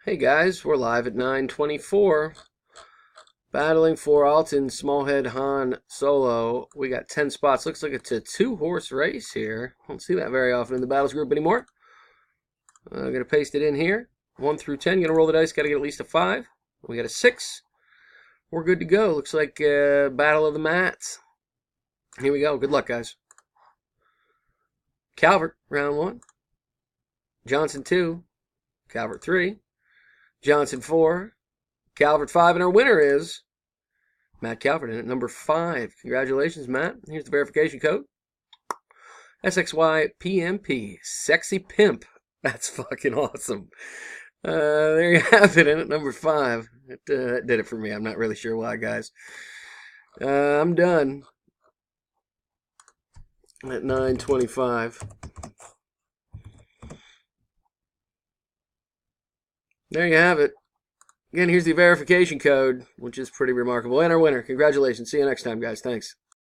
Hey guys, we're live at 9:24. Battling for Alton, Smallhead, Han, Solo. We got 10 spots. Looks like it's a 2-horse race here. Don't see that very often in the battles group anymore. I'm going to paste it in here. 1 through 10. Going to roll the dice. Got to get at least a 5. We got a 6. We're good to go. Looks like Battle of the Mats. Here we go. Good luck, guys. Calvert, round 1. Johnson, 2. Calvert, 3. Johnson, 4. Calvert, 5. And our winner is Matt Calvert in at number 5. Congratulations, Matt. Here's the verification code. SXYPMP. Sexy Pimp. That's fucking awesome. There you have it in at number 5. It did it for me. I'm not really sure why, guys. I'm done at 9:25. There you have it. Again, here's the verification code, which is pretty remarkable. And our winner. Congratulations. See you next time, guys. Thanks.